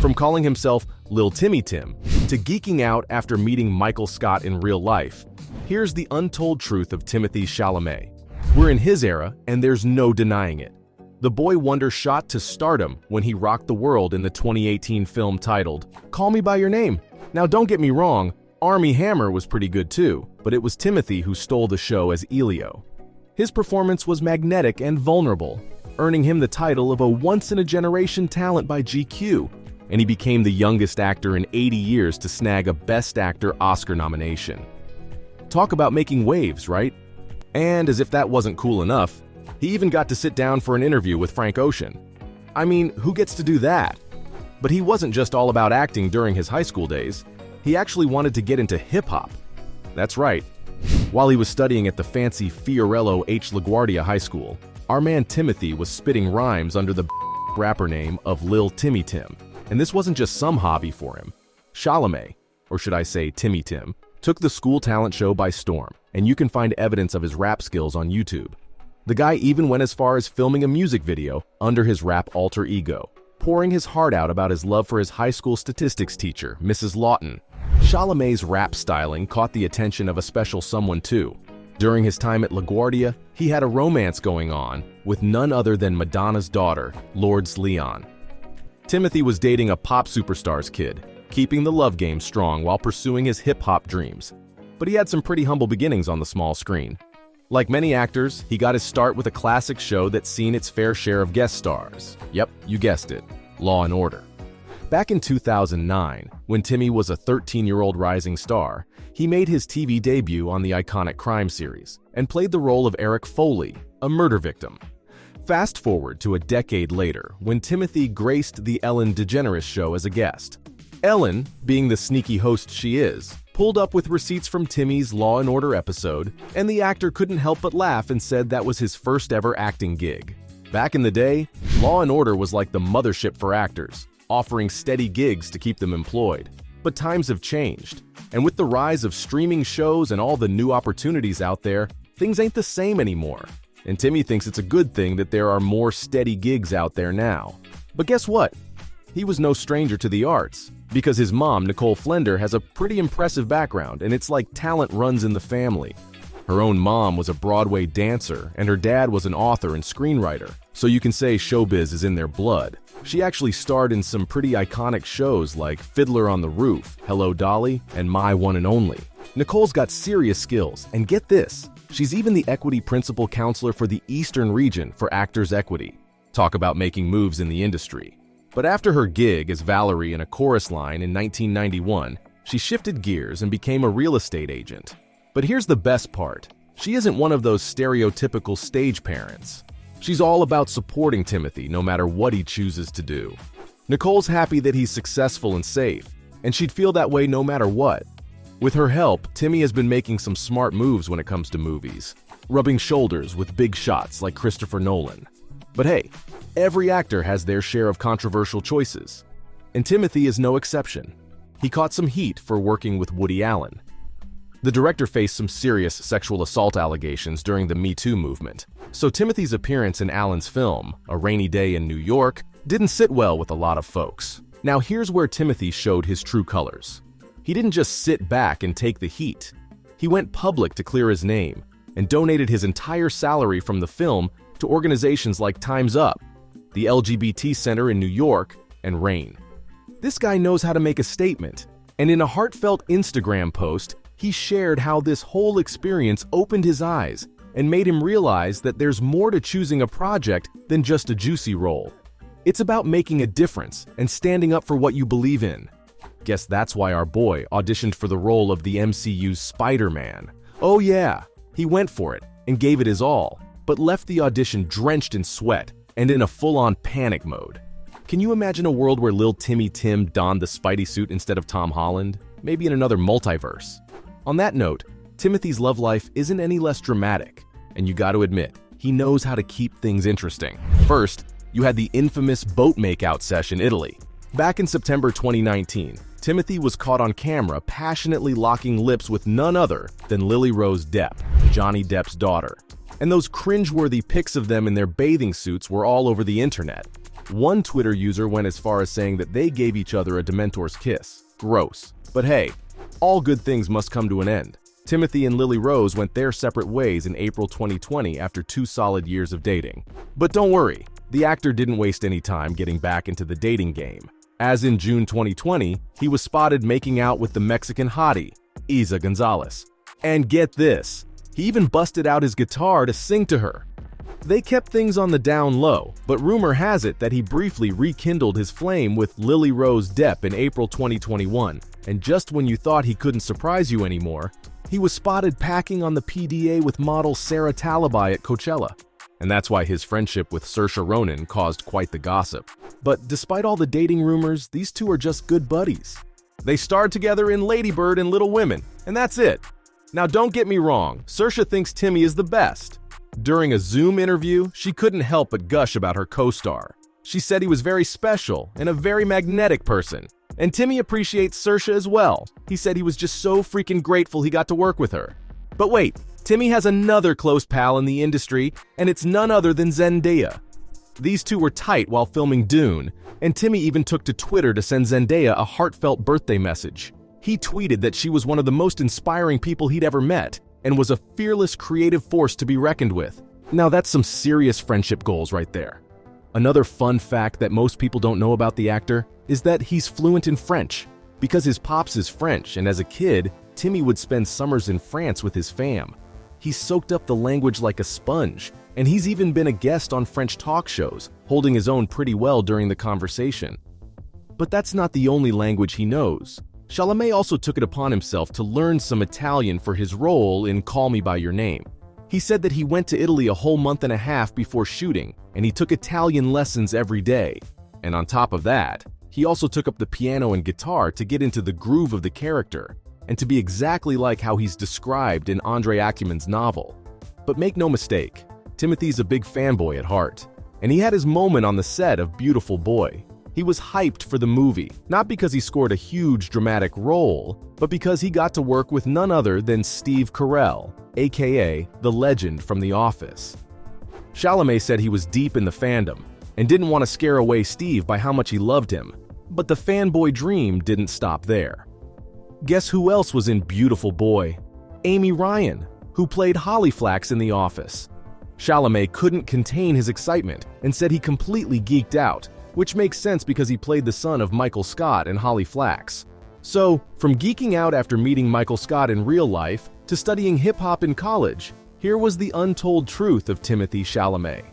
From calling himself Lil Timmy Tim to geeking out after meeting Michael Scott in real life, here's the untold truth of Timothee Chalamet. We're in his era, and there's no denying it. The boy wonder shot to stardom when he rocked the world in the 2018 film titled Call Me By Your Name. Now don't get me wrong, Armie Hammer was pretty good too, but it was Timothee who stole the show as Elio. His performance was magnetic and vulnerable, earning him the title of a once-in-a-generation talent by GQ, and he became the youngest actor in 80 years to snag a Best Actor Oscar nomination. Talk about making waves, right? And as if that wasn't cool enough, he even got to sit down for an interview with Frank Ocean. I mean, who gets to do that? But he wasn't just all about acting during his high school days. He actually wanted to get into hip-hop. That's right. While he was studying at the fancy Fiorello H. LaGuardia High School, our man Timothee was spitting rhymes under the rapper name of Lil Timmy Tim. And this wasn't just some hobby for him. Chalamet, or should I say Timmy Tim, took the school talent show by storm, and you can find evidence of his rap skills on YouTube. The guy even went as far as filming a music video under his rap alter ego, pouring his heart out about his love for his high school statistics teacher, Mrs. Lawton. Chalamet's rap styling caught the attention of a special someone too. During his time at LaGuardia, he had a romance going on with none other than Madonna's daughter, Lourdes Leon. Timothee was dating a pop superstar's kid, keeping the love game strong while pursuing his hip-hop dreams. But he had some pretty humble beginnings on the small screen. Like many actors, he got his start with a classic show that's seen its fair share of guest stars. Yep, you guessed it, Law and Order. Back in 2009, when Timmy was a 13-year-old rising star, he made his TV debut on the iconic crime series and played the role of Eric Foley, a murder victim. Fast forward to a decade later, when Timothee graced the Ellen DeGeneres show as a guest. Ellen, being the sneaky host she is, pulled up with receipts from Timmy's Law and Order episode, and the actor couldn't help but laugh and said that was his first ever acting gig. Back in the day, Law and Order was like the mothership for actors, offering steady gigs to keep them employed. But times have changed, and with the rise of streaming shows and all the new opportunities out there, things ain't the same anymore. And Timmy thinks it's a good thing that there are more steady gigs out there now. But guess what? He was no stranger to the arts, because his mom, Nicole Flender, has a pretty impressive background, and it's like talent runs in the family. Her own mom was a Broadway dancer, and her dad was an author and screenwriter, so you can say showbiz is in their blood. She actually starred in some pretty iconic shows like Fiddler on the Roof, Hello Dolly, and My One and Only. Nicole's got serious skills, and get this, she's even the equity principal counselor for the Eastern region for Actors Equity. Talk about making moves in the industry. But after her gig as Valerie in a chorus line in 1991, she shifted gears and became a real estate agent. But here's the best part. She isn't one of those stereotypical stage parents. She's all about supporting Timothee no matter what he chooses to do. Nicole's happy that he's successful and safe, and she'd feel that way no matter what. With her help, Timmy has been making some smart moves when it comes to movies, rubbing shoulders with big shots like Christopher Nolan. But hey, every actor has their share of controversial choices, and Timothee is no exception. He caught some heat for working with Woody Allen. The director faced some serious sexual assault allegations during the Me Too movement, so Timothee's appearance in Allen's film, A Rainy Day in New York, didn't sit well with a lot of folks. Now here's where Timothee showed his true colors. He didn't just sit back and take the heat. He went public to clear his name and donated his entire salary from the film to organizations like Time's Up, the LGBT Center in New York, and RAIN. This guy knows how to make a statement, and in a heartfelt Instagram post, he shared how this whole experience opened his eyes and made him realize that there's more to choosing a project than just a juicy role. It's about making a difference and standing up for what you believe in. Guess that's why our boy auditioned for the role of the MCU's Spider-Man. Oh yeah, he went for it and gave it his all, but left the audition drenched in sweat and in a full-on panic mode. Can you imagine a world where Lil Timmy Tim donned the Spidey suit instead of Tom Holland? Maybe in another multiverse. On that note, Timothee's love life isn't any less dramatic, and you gotta admit, he knows how to keep things interesting. First, you had the infamous boat makeout sesh in Italy. Back in September 2019, Timothee was caught on camera passionately locking lips with none other than Lily Rose Depp, Johnny Depp's daughter. And those cringeworthy pics of them in their bathing suits were all over the internet. One Twitter user went as far as saying that they gave each other a Dementor's kiss. Gross. But hey, all good things must come to an end. Timothee and Lily Rose went their separate ways in April 2020 after 2 solid years of dating. But don't worry, the actor didn't waste any time getting back into the dating game. As in June 2020, he was spotted making out with the Mexican hottie, Isa Gonzalez. And get this, he even busted out his guitar to sing to her. They kept things on the down low, but rumor has it that he briefly rekindled his flame with Lily Rose Depp in April 2021, and just when you thought he couldn't surprise you anymore, he was spotted packing on the PDA with model Sarah Talabai at Coachella. And that's why his friendship with Saoirse Ronan caused quite the gossip. But despite all the dating rumors, these two are just good buddies. They starred together in Lady Bird and Little Women, and that's it. Now don't get me wrong, Saoirse thinks Timmy is the best. During a Zoom interview, she couldn't help but gush about her co-star. She said he was very special and a very magnetic person. And Timmy appreciates Saoirse as well. He said he was just so freaking grateful he got to work with her. But wait, Timmy has another close pal in the industry, and it's none other than Zendaya. These two were tight while filming Dune, and Timmy even took to Twitter to send Zendaya a heartfelt birthday message. He tweeted that she was one of the most inspiring people he'd ever met, and was a fearless creative force to be reckoned with. Now that's some serious friendship goals right there. Another fun fact that most people don't know about the actor is that he's fluent in French. Because his pops is French, and as a kid, Timmy would spend summers in France with his fam. He soaked up the language like a sponge, and he's even been a guest on French talk shows, holding his own pretty well during the conversation. But that's not the only language he knows. Chalamet also took it upon himself to learn some Italian for his role in Call Me By Your Name. He said that he went to Italy a whole month and a half before shooting, and he took Italian lessons every day. And on top of that, he also took up the piano and guitar to get into the groove of the character, and to be exactly like how he's described in Andre Acumen's novel. But make no mistake, Timothy's a big fanboy at heart, and he had his moment on the set of Beautiful Boy. He was hyped for the movie, not because he scored a huge dramatic role, but because he got to work with none other than Steve Carell, aka the legend from The Office. Chalamet said he was deep in the fandom, and didn't want to scare away Steve by how much he loved him, but the fanboy dream didn't stop there. Guess who else was in Beautiful Boy? Amy Ryan, who played Holly Flax in The Office. Chalamet couldn't contain his excitement and said he completely geeked out, which makes sense because he played the son of Michael Scott and Holly Flax. So, from geeking out after meeting Michael Scott in real life to studying hip-hop in college, here was the untold truth of Timothee Chalamet.